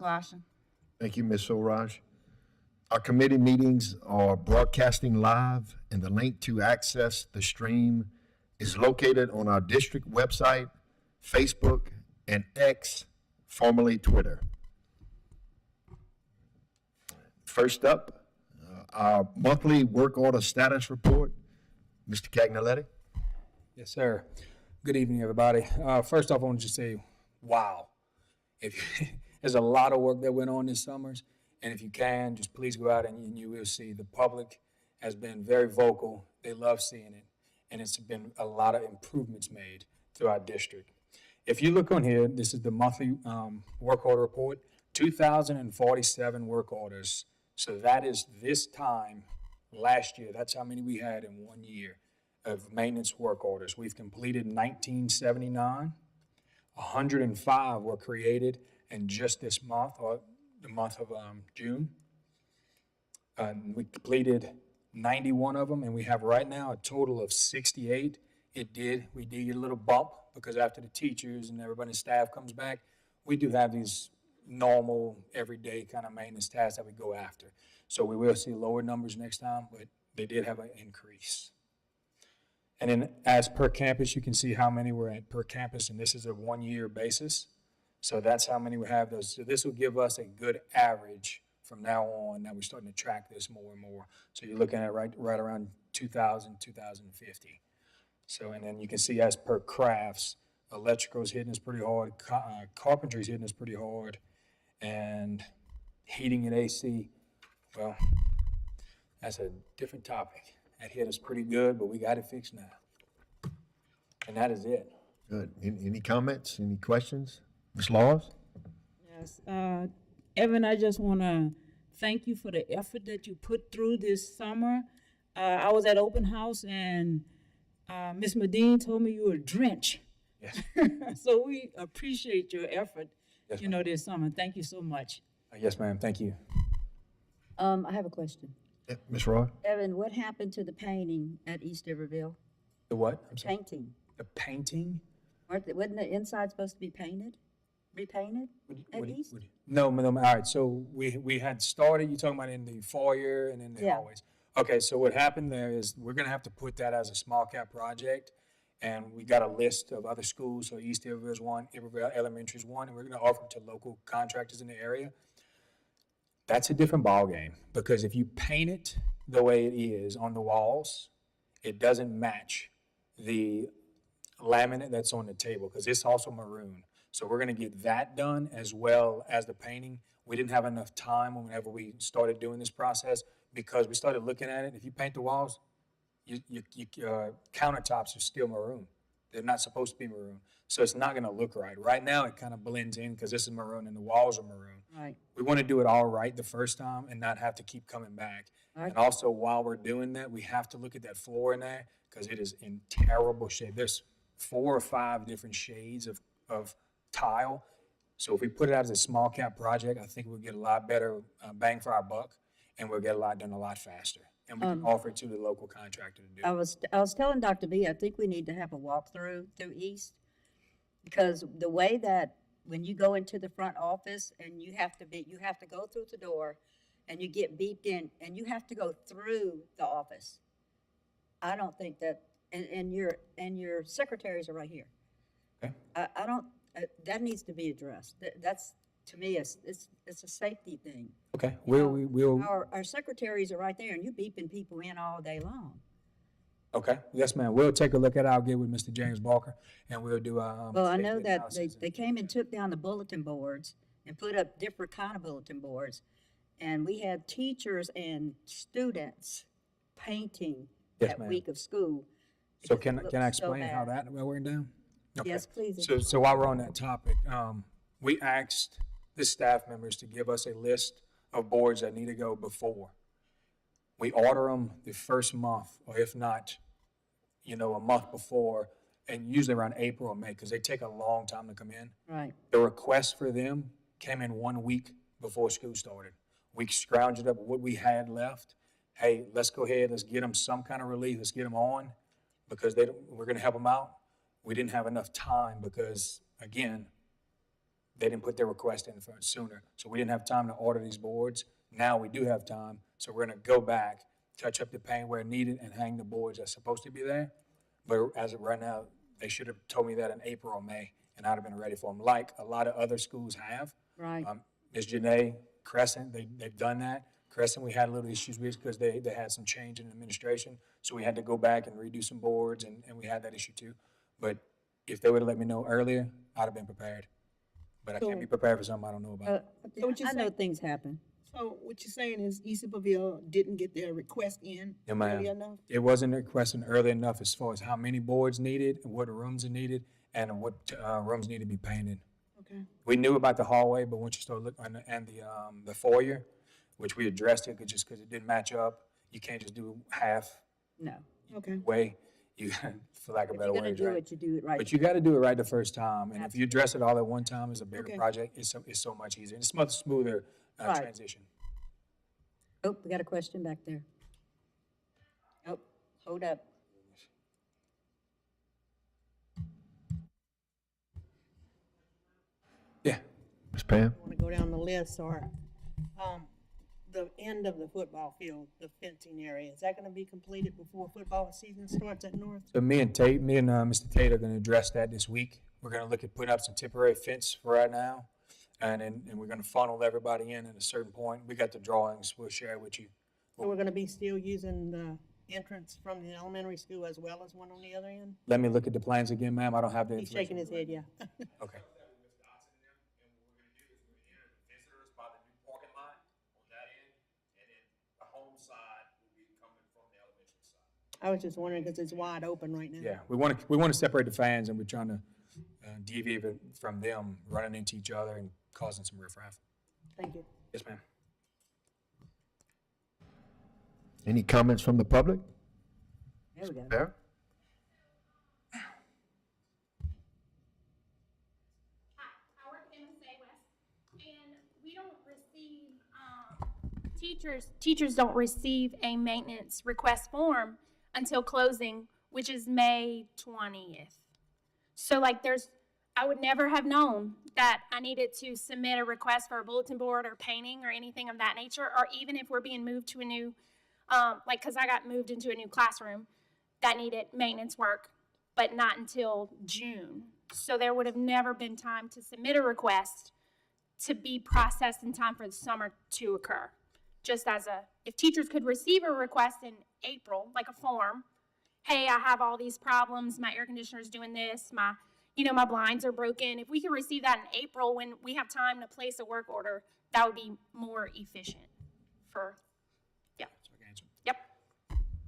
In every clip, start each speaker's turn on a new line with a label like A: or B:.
A: McGlashan.
B: Thank you, Ms. Soraj. Our committee meetings are broadcasting live, and the link to access the stream is located on our district website, Facebook, and X, formerly Twitter. First up, our monthly work order status report. Mr. Cagnaletti.
C: Yes, sir. Good evening, everybody. First off, I want to just say, wow. There's a lot of work that went on this summer, and if you can, just please go out and you will see the public has been very vocal. They love seeing it, and it's been a lot of improvements made through our district. If you look on here, this is the monthly work order report, 2,047 work orders. So that is this time last year. That's how many we had in 1 year of maintenance work orders. We've completed 1979. 105 were created in just this month, or the month of June. We completed 91 of them, and we have right now a total of 68. We did get a little bump because after the teachers and everybody in staff comes back, we do have these normal, everyday kind of maintenance tasks that we go after. So we will see lower numbers next time, but they did have an increase. And then as per campus, you can see how many we're at per campus, and this is a 1 year basis. So that's how many we have those. So this will give us a good average from now on that we're starting to track this more and more. So you're looking at right around 2,000, 2,050. So, and then you can see as per crafts, electrical's hitting us pretty hard, carpentry's hitting us pretty hard, and heating and AC, well, that's a different topic. That hit us pretty good, but we got it fixed now. And that is it.
B: Good. Any comments? Any questions? Ms. Laws?
D: Yes. Evan, I just want to thank you for the effort that you put through this summer. I was at open house, and Ms. Medine told me you were drenched.
C: Yes.
D: So we appreciate your effort,
C: Yes,
D: this summer. Thank you so much.
C: Yes, ma'am. Thank you.
E: I have a question.
B: Yeah, Ms. Roy?
E: Evan, what happened to the painting at East Iberville?
C: The what? I'm sorry.
E: Painting.
C: The painting?
E: Wasn't the inside supposed to be painted? Repainted at East?
C: No, all right. So we had started, you talking about in the foyer and in the
E: Yeah.
C: hallways. Okay, so what happened there is we're going to have to put that as a small cap project. And we got a list of other schools. So East Iberville is one, Iberville Elementary is one, and we're going to offer it to local contractors in the area. That's a different ballgame because if you paint it the way it is on the walls, it doesn't match the laminate that's on the table because it's also maroon. So we're going to get that done as well as the painting. We didn't have enough time whenever we started doing this process because we started looking at it. If you paint the walls, your countertops are still maroon. They're not supposed to be maroon. So it's not going to look right. Right now, it kind of blends in because this is maroon and the walls are maroon.
E: Right.
C: We want to do it all right the first time and not have to keep coming back.
E: Right.
C: And also, while we're doing that, we have to look at that floor in there because it is in terrible shape. There's 4 or 5 different shades of tile. So if we put it out as a small cap project, I think we'll get a lot better bang for our buck, and we'll get a lot done a lot faster. And we can offer it to the local contractor to do.
E: I was telling Dr. B, I think we need to have a walkthrough through East because the way that when you go into the front office and you have to go through the door and you get beeped in and you have to go through the office. I don't think that, and your secretaries are right here.
C: Okay.
E: I don't, that needs to be addressed. That's, to me, it's a safety thing.
C: Okay,
E: We'll. Our secretaries are right there, and you're beeping people in all day long.
C: Okay, yes, ma'am. We'll take a look at it. I'll get with Mr. James Barker, and we'll do a.
E: Well, I know
C: safety
E: that
C: analysis.
E: they came and took down the bulletin boards and put up different kind of bulletin boards. And we had teachers and students painting
C: Yes,
E: that
C: ma'am.
E: week of school.
C: So
E: It
C: can
E: looked
C: I
E: so
C: explain how
E: bad.
C: that went down? Okay.
E: Yes, please.
C: So while we're on that topic, we asked the staff members to give us a list of boards that need to go before. We order them the first month, or if not, a month before, and usually around April or May, because they take a long time to come in.
E: Right.
C: The request for them came in 1 week before school started. We scrounged up what we had left. Hey, let's go ahead, let's get them some kind of relief, let's get them on, because we're going to help them out. We didn't have enough time because, again, they didn't put their request in for sooner. So we didn't have time to order these boards. Now we do have time, so we're gonna go back, touch up the paint where needed, and hang the boards that's supposed to be there. But as of right now, they should have told me that in April or May, and I'd have been ready for them, like a lot of other schools have.
E: Right.
C: Ms. Janae, Crescent, they've done that. Crescent, we had a little issues with because they had some change in administration, so we had to go back and redo some boards, and we had that issue too. But if they would've let me know earlier, I'd have been prepared. But I can't be prepared for something I don't know about.
A: So what you're
E: I know
A: saying-
E: things happen.
A: So what you're saying is East Pavilion didn't get their request in
C: Yeah, ma'am.
A: early enough?
C: It wasn't requested early enough as far as how many boards needed, and what rooms are needed, and what rooms need to be painted.
A: Okay.
C: We knew about the hallway, but once you start looking, and the foyer, which we addressed it, just because it didn't match up, you can't just do half
E: No.
A: Okay.
C: way, you, for lack of a
E: If
C: better
E: you're gonna
C: word,
E: do
C: right?
E: it, you do it right.
C: But you gotta do it right the first time, and if you address it all at one time as a bigger
A: Okay.
C: project, it's so much easier. It's much smoother
E: Right.
C: transition.
E: Oh, we got a question back there. Oh, hold up.
C: Yeah,
B: Ms. Pam?
A: Want to go down the list or, the end of the football field, the fencing area, is that going to be completed before football season starts at North?
C: so me and Mr. Tate are gonna address that this week. We're gonna look at putting up some temporary fence for right now, and we're gonna funnel everybody in at a certain point. We got the drawings, we'll share with you.
A: So we're going to be still using the entrance from the elementary school as well as one on the other end?
C: Let me look at the plans again, ma'am, I don't have the
A: He's shaking
C: information.
A: his head, yeah.
C: Okay.
B: Visitors by the new parking lot on that end, and then the home side will be coming from the elementary side.
A: I was just wondering because it's wide open right now.
C: Yeah, we wanna separate the fans, and we're trying to deviate it from them running into each other and causing some riffraff.
A: Thank you.
C: Yes, ma'am.
B: Any comments from the public?
E: There we go.
B: There?
F: Hi, I work in MSA West, and we don't receive, teachers don't receive a maintenance request form until closing, which is May 20th. So like I would never have known that I needed to submit a request for a bulletin board or painting or anything of that nature, or even if we're being moved to a new, cause I got moved into a new classroom that needed maintenance work, but not until June. So there would have never been time to submit a request to be processed in time for the summer to occur. Just as if teachers could receive a request in April, like a form, hey, I have all these problems, my air conditioner's doing this, my blinds are broken. If we could receive that in April when we have time to place a work order, that would be more efficient for, yeah. Yep.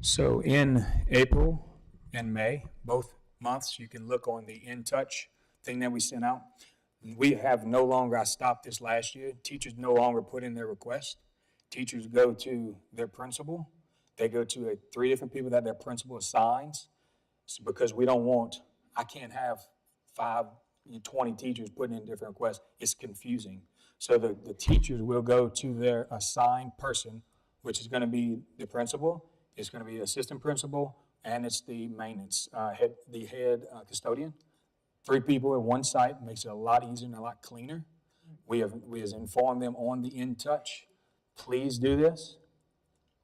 C: So in April and May, both months, you can look on the In Touch thing that we sent out. We have no longer, I stopped this last year, teachers no longer put in their request. Teachers go to their principal. They go to 3 different people that their principal assigns. Because we don't want, I can't have 20 teachers putting in different requests. It's confusing. So the teachers will go to their assigned person, which is gonna be the principal, it's gonna be assistant principal, and it's the maintenance, the head custodian. 3 people at one site makes it a lot easier and a lot cleaner. We have informed them on the In Touch, please do this.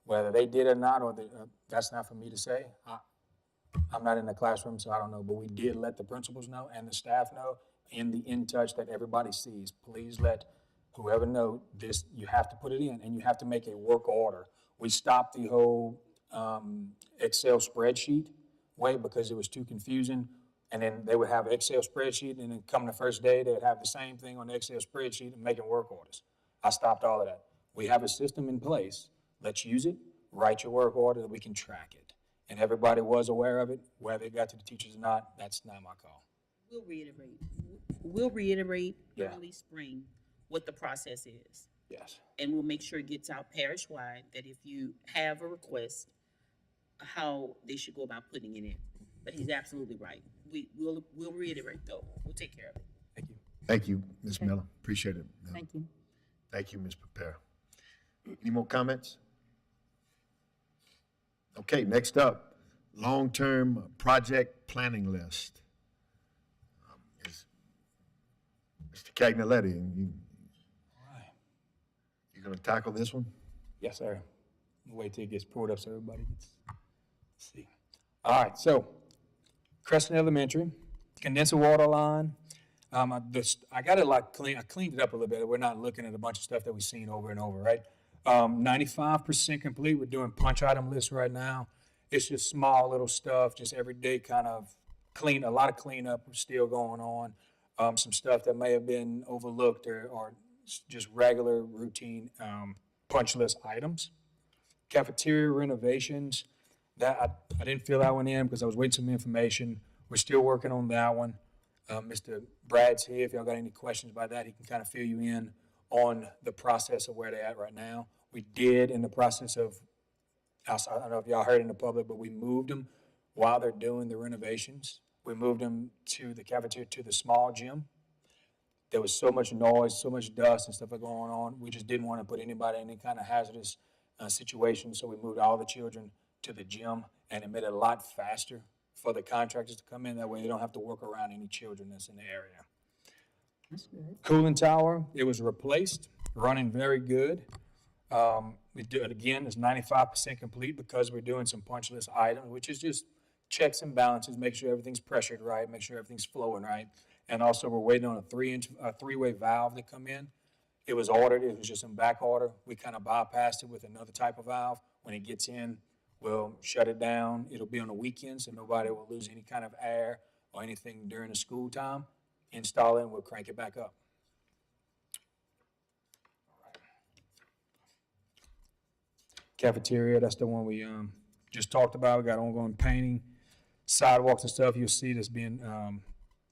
C: Whether they did or not, or that's not for me to say. I'm not in the classroom, so I don't know, but we did let the principals know and the staff know in the In Touch that everybody sees. Please let whoever know this, you have to put it in, and you have to make a work order. We stopped the whole Excel spreadsheet way because it was too confusing. And then they would have an Excel spreadsheet, and then come the first day, they would have the same thing on the Excel spreadsheet and making work orders. I stopped all of that. We have a system in place. Let's use it, write your work order, that we can track it. And everybody was aware of it, whether it got to the teachers or not, that's not my call.
G: We'll reiterate
C: Yeah.
G: early spring what the process is.
C: Yes.
G: And we'll make sure it gets out parish-wide, that if you have a request, how they should go about putting it in. But he's absolutely right. We'll reiterate though. We'll take care of it.
C: Thank you.
B: Thank you, Ms. Miller. Appreciate it.
E: Thank you.
B: Thank you, Ms. Prepare. Any more comments? Okay, next up, long-term project planning list. Mr. Cagnaletti, you gonna tackle this one?
C: Yes, sir. Wait till it gets pulled up so everybody gets to see. All right, so Crescent Elementary, condenser water line. I got it like clean. I cleaned it up a little bit. We're not looking at a bunch of stuff that we've seen over and over, right? 95% complete. We're doing punch item lists right now. It's just small little stuff, just everyday kind of a lot of cleanup still going on. Some stuff that may have been overlooked or just regular routine punch list items. Cafeteria renovations, that I didn't fill that one in because I was waiting some information. We're still working on that one. Mr. Brad's here. If y'all got any questions about that, he can kind of fill you in on the process of where they're at right now. We did in the process of, I don't know if y'all heard in the public, but we moved them while they're doing the renovations. We moved them to the cafeteria, to the small gym. There was so much noise, so much dust and stuff going on. We just didn't want to put anybody in any kind of hazardous situation. So we moved all the children to the gym, and it made it a lot faster for the contractors to come in. That way they don't have to work around any children that's in the area.
E: That's good.
C: Cooling tower, it was replaced, running very good. We do it again, it's 95% complete because we're doing some punch list items, which is just checks and balances, make sure everything's pressured right, make sure everything's flowing right. And also we're waiting on a three-way valve to come in. It was ordered, it was just in back order. We kind of bypassed it with another type of valve. When it gets in, we'll shut it down. It'll be on the weekends, so nobody will lose any kind of air or anything during the school time. Install it and we'll crank it back up. Cafeteria, that's the one we just talked about. We got ongoing painting, sidewalks and stuff. You'll see this being,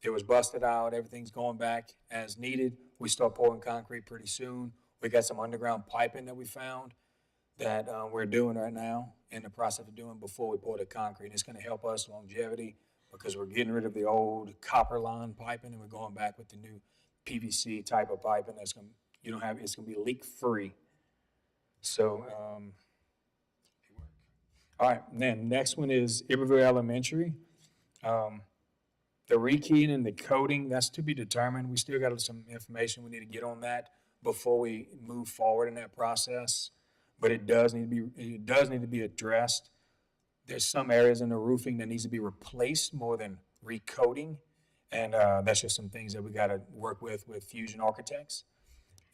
C: it was busted out. Everything's going back as needed. We start pouring concrete pretty soon. We got some underground piping that we found that we're doing right now, in the process of doing before we pour the concrete. It's gonna help us longevity because we're getting rid of the old copper line piping and we're going back with the new PVC type of piping that's gonna, it's gonna be leak free. So, all right, and then next one is Iberville Elementary. The rekeying and the coding, that's to be determined. We still got some information we need to get on that before we move forward in that process. But it does need to be addressed. There's some areas in the roofing that needs to be replaced more than recoding. And that's just some things that we got to work with Fusion Architects.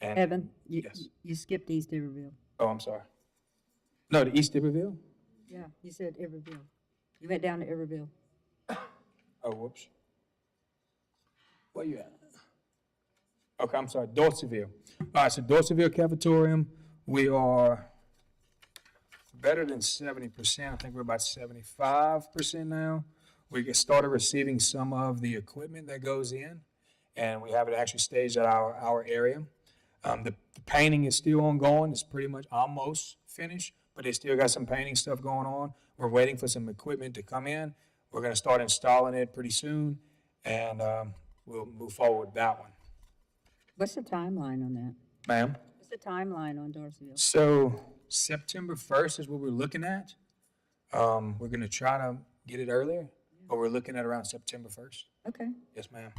C: And,
E: Evan,
C: yes.
E: you skipped East Iberville.
C: Oh, I'm sorry. No, the East Iberville?
E: Yeah, you said Iberville. You went down to Iberville.
C: Oh, whoops. Where you at? Okay, I'm sorry, Dorseyville. All right, so Dorseyville Cafetorium, we are better than 70%. I think we're about 75% now. We started receiving some of the equipment that goes in, and we have it actually staged at our area. The painting is still ongoing. It's pretty much almost finished, but they still got some painting stuff going on. We're waiting for some equipment to come in. We're going to start installing it pretty soon, and we'll move forward with that one.
E: What's the timeline on that?
C: Ma'am?
E: What's the timeline on Dorseyville?
C: So September 1st is what we're looking at. We're going to try to get it earlier, but we're looking at around September 1st.
E: Okay.
C: Yes, ma'am.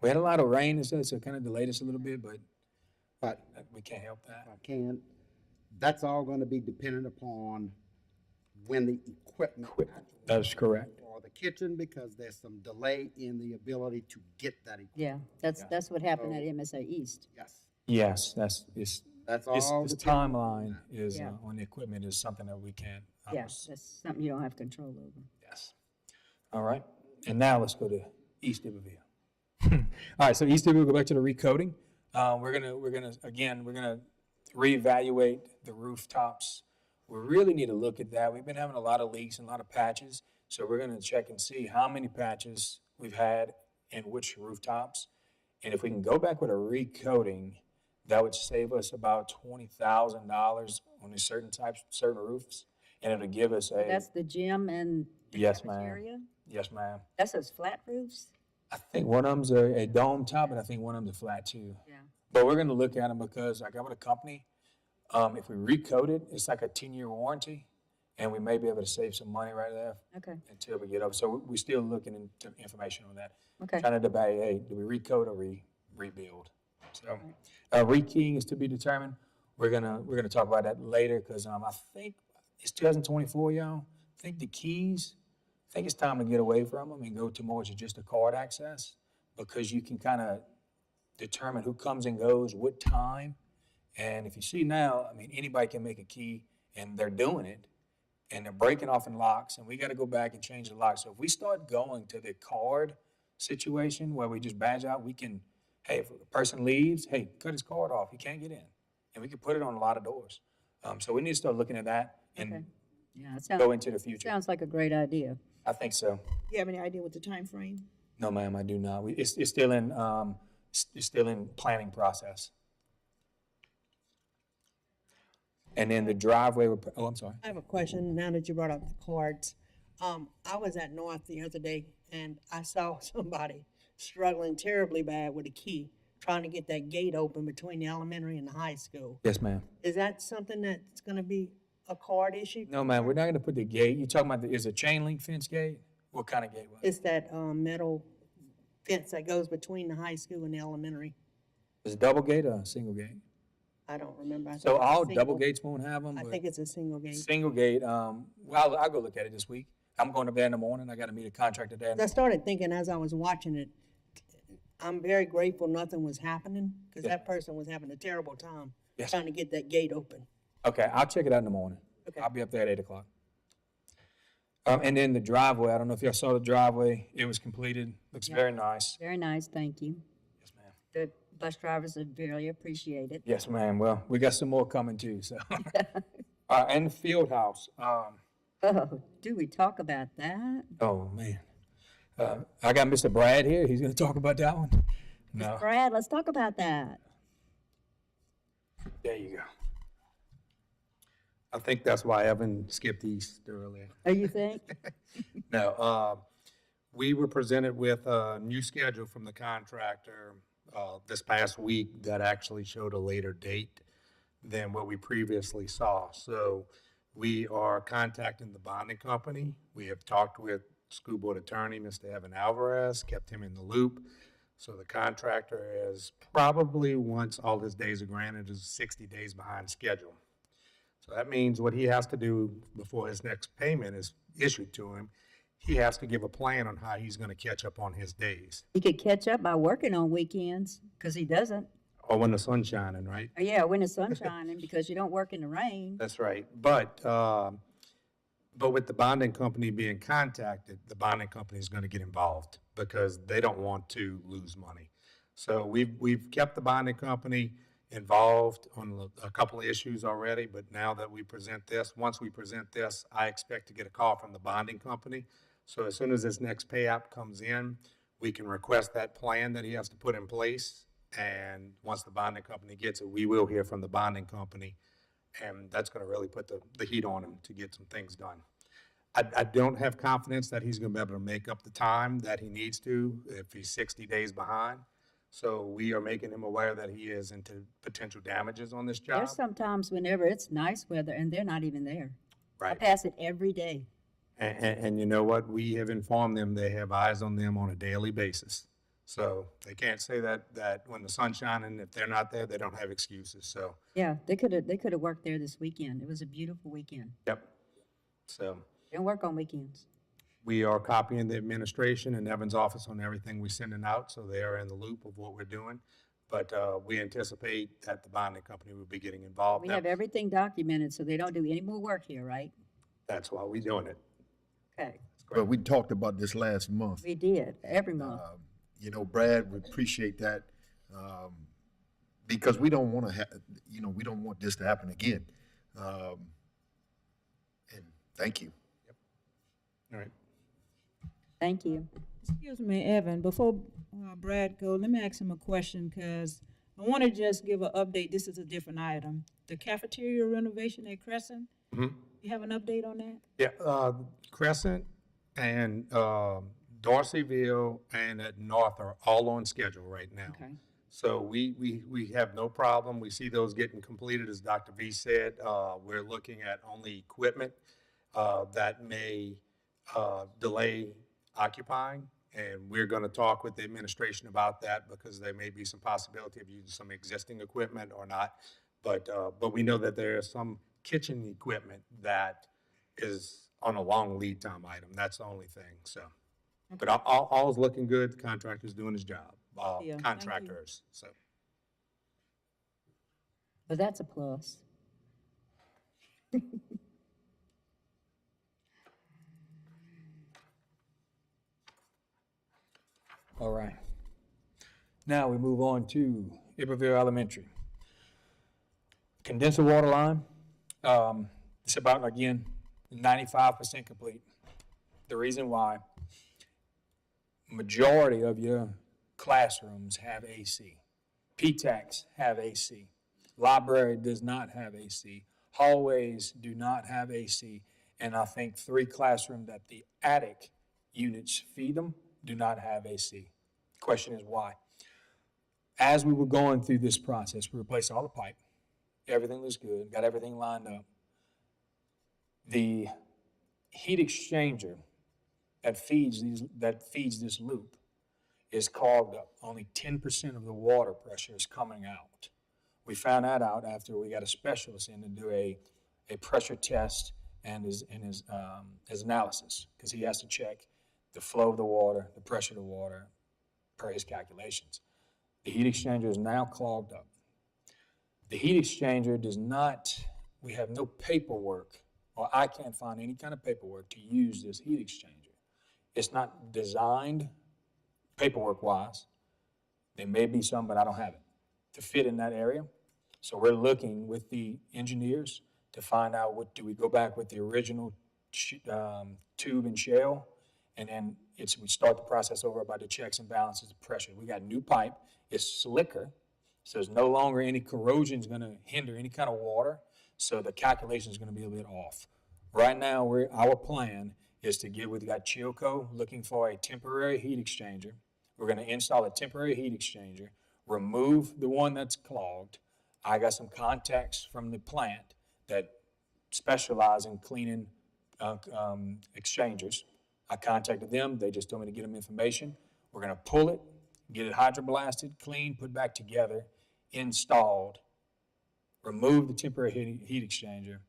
C: We had a lot of rain and stuff, so it kind of delayed us a little bit, but we can't help that.
H: I can. That's all going to be dependent upon when the equipment.
C: That is correct.
H: For the kitchen, because there's some delay in the ability to get that equipment.
E: Yeah, that's what happened at MSA East.
H: Yes.
C: Yes,
H: That's
C: this
H: all.
C: this
H: dependent
C: timeline
H: on
C: is
E: Yeah.
C: on the equipment is something that we can't.
E: Yeah, that's something you don't have control over.
C: Yes. All right. And now let's go to East Iberville. All right. So East Iberville, go back to the recoding. We're gonna reevaluate the rooftops. We really need to look at that. We've been having a lot of leaks and a lot of patches. So we're gonna check and see how many patches we've had and which rooftops. And if we can go back with a recoding, that would save us about $20,000 on these certain roofs. And it'll give us
E: That's the gym and the
C: Yes, ma'am.
E: cafeteria?
C: yes, ma'am.
E: That's those flat roofs?
C: I think one of them's a dome top, and I think one of them's a flat too.
E: Yeah.
C: But we're gonna look at them because I got with a company. If we recode it, it's like a 10-year warranty, and we may be able to save some money right there
E: Okay.
C: until we get up. So we're still looking into information on that.
E: Okay.
C: Trying to debate, hey, do we recode or rebuild? So, rekeying is to be determined. We're gonna talk about that later, because I think it's 2024, y'all. I think the keys, I think it's time to get away from them and go to more to just a card access, because you can kind of determine who comes and goes, what time. And if you see now, I mean, anybody can make a key, and they're doing it, and they're breaking off in locks, and we got to go back and change the locks. So if we start going to the card situation where we just badge out, we can, hey, if a person leaves, hey, cut his card off, he can't get in. And we can put it on a lot of doors. So we need to start looking at that
E: Okay.
C: and
E: Yeah, it
C: go into the future.
E: sounds like a great idea.
C: I think so.
A: You have any idea what the time frame?
C: No, ma'am, I do not. It's still in, it's still in planning process. And then the driveway, oh, I'm sorry.
A: I have a question now that you brought up the cards. I was at North the other day and I saw somebody struggling terribly bad with a key, trying to get that gate open between the elementary and the high school.
C: Yes, ma'am.
A: Is that something that's gonna be a card issue?
C: No, ma'am, we're not gonna put the gate. You talking about, is it chain link fence gate? What kind of gate was it?
A: It's that, metal fence that goes between the high school and the elementary.
C: Is it double gate or a single gate?
A: I don't remember. I think
C: So
A: it's a
C: all
A: single-
C: double gates won't have them,
A: I
C: but
A: think it's a single gate.
C: single gate, well, I'll go look at it this week. I'm going up there in the morning. I gotta meet a contractor there.
A: I started thinking as I was watching it, I'm very grateful nothing was happening, because
C: Yeah.
A: that person was having a terrible time
C: Yes.
A: trying to get that gate open.
C: Okay, I'll check it out in the morning.
A: Okay.
C: I'll be up there at 8 o'clock. And then the driveway, I don't know if y'all saw the driveway. It was completed. Looks very nice.
E: Very nice, thank you.
C: Yes, ma'am.
E: The bus drivers are very appreciated.
C: Yes, ma'am. Well, we got some more coming too, so. And the field house.
E: Oh, do we talk about that?
C: Oh, man. I got Mr. Brad here. He's gonna talk about that one. No,
E: Brad, let's talk about that.
C: there you go.
I: I think that's why Evan skipped east earlier.
E: Oh, you think?
I: No, we were presented with a new schedule from the contractor this past week that actually showed a later date than what we previously saw. So we are contacting the bonding company. We have talked with school board attorney, Mr. Evan Alvarez, kept him in the loop. So the contractor is probably, once all his days are granted, is 60 days behind schedule. So that means what he has to do before his next payment is issued to him, he has to give a plan on how he's gonna catch up on his days.
E: He could catch up by working on weekends, because he doesn't.
I: Or when the sun's shining, right?
E: Oh, yeah, when the sun's shining, because you don't work in the rain.
I: That's right. But with the bonding company being contacted, the bonding company is gonna get involved because they don't want to lose money. So we've kept the bonding company involved on a couple of issues already, but now that we present this, once we present this, I expect to get a call from the bonding company. So as soon as this next payout comes in, we can request that plan that he has to put in place. And once the bonding company gets it, we will hear from the bonding company. And that's gonna really put the heat on him to get some things done. I don't have confidence that he's gonna be able to make up the time that he needs to if he's 60 days behind. So we are making him aware that he is into potential damages on this job.
E: There's sometimes whenever it's nice weather and they're not even there. I
I: Right.
E: pass it every day.
I: And you know what? We have informed them they have eyes on them on a daily basis. So they can't say that when the sun's shining, if they're not there, they don't have excuses. So,
E: Yeah, they could have worked there this weekend. It was a beautiful weekend.
I: yep. So
E: They don't work on weekends.
I: we are copying the administration and Evan's office on everything we're sending out, so they are in the loop of what we're doing. But we anticipate that the bonding company will be getting involved.
E: We have everything documented, so they don't do any more work here, right?
I: That's why we're doing it.
E: Okay,
B: But we talked about this last month.
E: we did, every month.
B: You know, Brad, we appreciate that, because we don't want to we don't want this to happen again. And thank you.
I: All right.
E: Thank you.
D: Excuse me, Evan, before Brad go, let me ask him a question, because I want to just give an update. This is a different item. The cafeteria renovation at Crescent, you have an update on that?
I: Yeah, Crescent and Dorseyville and at North are all on schedule right now.
D: Okay.
I: So we have no problem. We see those getting completed, as Dr. V said. We're looking at only equipment that may delay occupying, And we're gonna talk with the administration about that because there may be some possibility of using some existing equipment or not. But we know that there is some kitchen equipment that is on a long lead time item. That's the only thing, so. But all's looking good. The contractor's doing his job,
D: Yeah, thank you.
I: contractors, so.
E: But that's a plus.
C: All right. Now we move on to Iberville Elementary. Condenser water line, it's about, again, 95% complete. The reason why, majority of your classrooms have AC. PTACs have AC. Library does not have AC. Hallways do not have AC. And I think 3 classrooms that the attic units feed them do not have AC. Question is why? As we were going through this process, we replaced all the pipe. Everything was good, got everything lined up. The heat exchanger that feeds this loop is clogged up. Only 10% of the water pressure is coming out. We found that out after we got a specialist in to do a pressure test and his analysis, because he has to check the flow of the water, the pressure of the water, per his calculations. The heat exchanger is now clogged up. The heat exchanger does not, we have no paperwork, or I can't find any kind of paperwork to use this heat exchanger. It's not designed paperwork-wise. There may be some, but I don't have it, to fit in that area. So we're looking with the engineers to find out do we go back with the original tube and shell, and then we start the process over about the checks and balances of pressure. We got new pipe, it's slicker, so there's no longer any corrosion is gonna hinder any kind of water, so the calculation is gonna be a bit off. Right now, our plan is to we got Chilco looking for a temporary heat exchanger. We're gonna install a temporary heat exchanger, remove the one that's clogged. I got some contacts from the plant that specialize in cleaning exchangers. I contacted them. They just told me to get them information. We're going to pull it, get it hydroblasted, clean, put back together, installed, remove the temporary heat exchanger,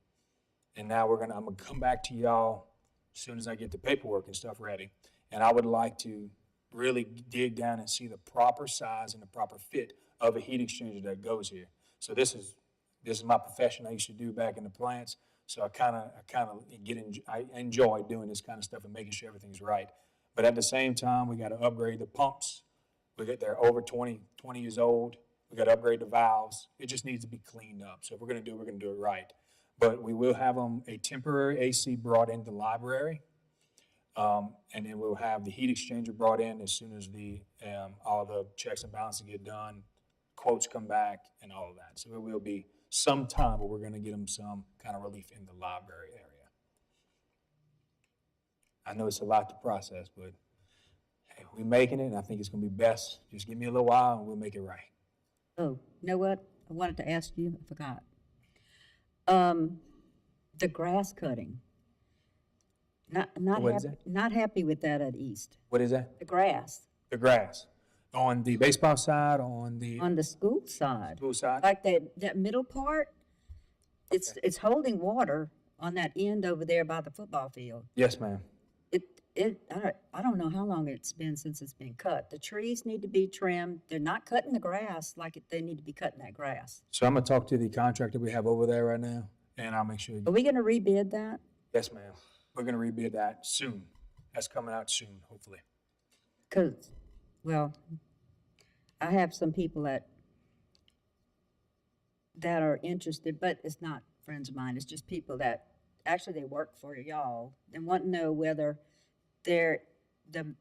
C: and now I'm going to come back to y'all as soon as I get the paperwork and stuff ready. And I would like to really dig down and see the proper size and the proper fit of a heat exchanger that goes here. So this is my profession I used to do back in the plants. So I enjoy doing this kind of stuff and making sure everything's right. But at the same time, we got to upgrade the pumps. They're over 20 years old. We got to upgrade the valves. It just needs to be cleaned up. So if we're going to do it right. But we will have a temporary AC brought into the library. And then we'll have the heat exchanger brought in as soon as all the checks and balances get done, quotes come back, and all of that. So it will be some time, but we're going to get them some kind of relief in the library area. I know it's a lot to process, but hey, we're making it, and I think it's going to be best. Just give me a little while, and we'll make it right.
E: Oh, you know what? I wanted to ask you, I forgot. The grass cutting.
C: What is that?
E: Not happy with that at East.
C: What is that?
E: The grass,
C: The grass. On the baseball side, on the
E: on the school side.
C: school side?
E: Like that middle part, it's holding water on that end over there by the football field.
C: Yes, ma'am.
E: I don't know how long it's been since it's been cut. The trees need to be trimmed. They're not cutting the grass like they need to be cutting that grass.
C: So I'm going to talk to the contractor we have over there right now, and I'll make sure.
E: Are we gonna rebid that?
C: Yes, ma'am. We're going to rebid that soon. That's coming out soon, hopefully.
E: Cause, well, I have some people that are interested, but it's not friends of mine. It's just people that actually they work for y'all and want to know whether they're the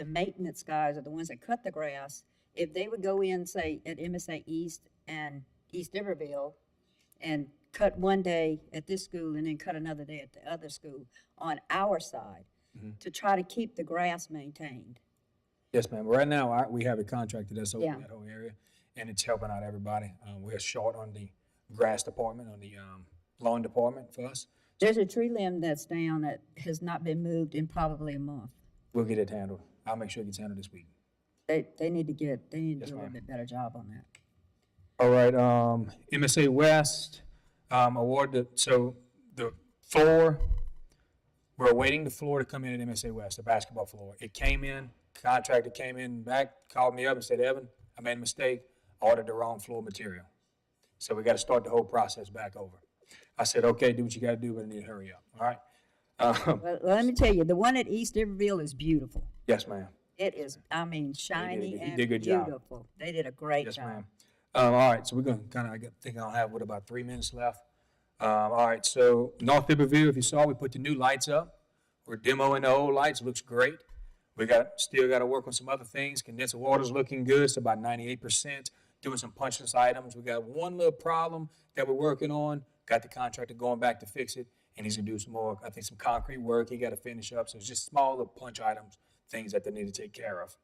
E: maintenance guys are the ones that cut the grass. If they would go in, say at MSA East and East Iberville, and cut one day at this school and then cut another day at the other school on our side to try to keep the grass maintained.
C: Yes, ma'am. Right now, we have a contractor that's over
E: Yeah.
C: that whole area, and it's helping out everybody. We're short on the grass department, on the lawn department for us.
E: There's a tree limb that's down that has not been moved in probably a month.
C: We'll get it handled. I'll make sure it gets handled this week.
E: They need to
C: Yes,
E: do a little
C: ma'am.
E: bit better job on that.
C: All right, MSA West, awarded, so the floor, we're awaiting the floor to come in at MSA West, the basketball floor. It came in, contractor came in back, called me up and said, Evan, I made a mistake, I ordered the wrong floor material. So we gotta start the whole process back over. I said, okay, do what you gotta do, but I need to hurry up, all right?
E: Well, let me tell you, the one at East Iberville is beautiful.
C: Yes, ma'am.
E: It is, I mean, shiny
C: he
E: and
C: did a good job.
E: beautiful. They did a great
C: Yes,
E: job.
C: ma'am. All right, so we're gonna I think I'll have, about 3 minutes left. All right, so North Iberville, if you saw, we put the new lights up. We're demoing the old lights, looks great. We still gotta work on some other things. Condenser water's looking good, it's about 98%. Doing some punch list items. We got one little problem that we're working on. Got the contractor going back to fix it, and he's gonna do some more, I think some concrete work he gotta finish up. So it's just small little punch items, things that they need to take care of.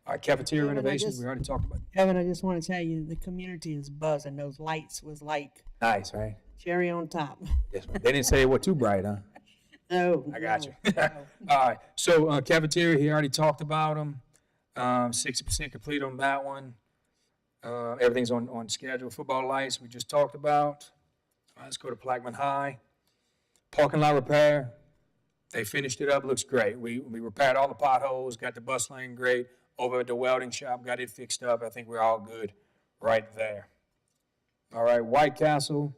C: All right, cafeteria
A: Evan, I
C: renovations,
A: just-
C: we already talked about.
A: Evan, I just want to tell you, the community is buzzing. Those lights was like
C: Nice, right?
A: cherry on top.
C: Yes, ma'am. They didn't say it was too bright, huh?
A: No.
C: I got
A: no,
C: you.
A: no.
C: All right, so cafeteria, he already talked about them. 60% complete on that one. Everything's on schedule. Football lights, we just talked about. All right, let's go to Plaquemine High. Parking lot repair, they finished it up, looks great. We repaired all the potholes, got the bus lane great. Over at the welding shop, got it fixed up. I think we're all good right there. All right, White Castle,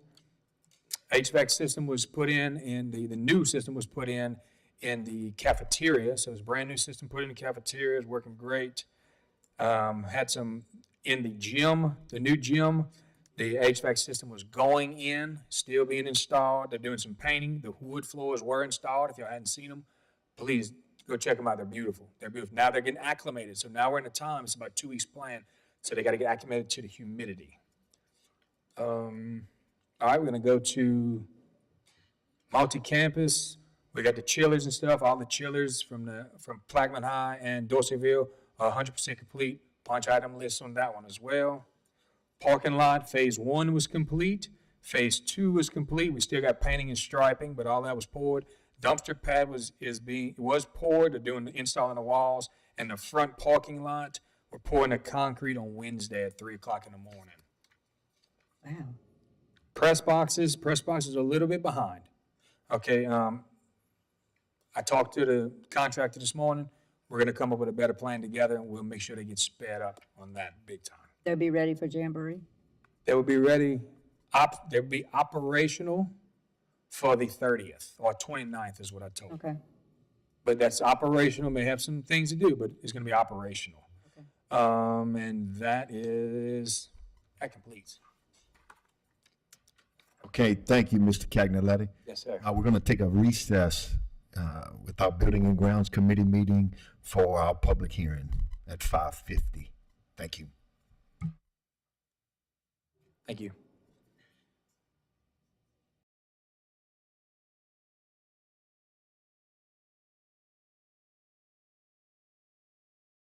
C: HVAC system was put in, and the new system was put in the cafeteria. So it's a brand new system put in the cafeteria. It's working great. Had some in the gym, the new gym. The HVAC system was going in, still being installed. They're doing some painting. The wood floors were installed. If y'all hadn't seen them, please go check them out. They're beautiful. They're beautiful. Now they're getting acclimated. So now we're in a time, it's about 2 weeks planned. So they got to get acclimated to the humidity. All right, we're gonna go to multi-campus. We got the chillers and stuff. All the chillers from Plaquemine High and Dorseyville are 100% complete. Punch item list on that one as well. Parking lot, phase 1 was complete. Phase 2 was complete. We still got painting and striping, but all that was poured. Dumpster pad was poured. They're doing installing the walls, and the front parking lot, we're pouring the concrete on Wednesday at 3:00 in the morning.
E: Wow.
C: Press boxes are a little bit behind. Okay, I talked to the contractor this morning. We're gonna come up with a better plan together, and we'll make sure they get sped up on that big time.
E: They'll be ready for Jamboree?
C: They will be ready, they'll be operational for the 30th, or 29th is what I told them.
E: Okay.
C: But that's operational, may have some things to do, but it's gonna be operational. And that completes.
B: Okay, thank you, Mr. Cagnaletti.
C: Yes, sir.
B: We're going to take a recess with our Building and Grounds Committee meeting for our public hearing at 5:50. Thank you.
C: Thank you.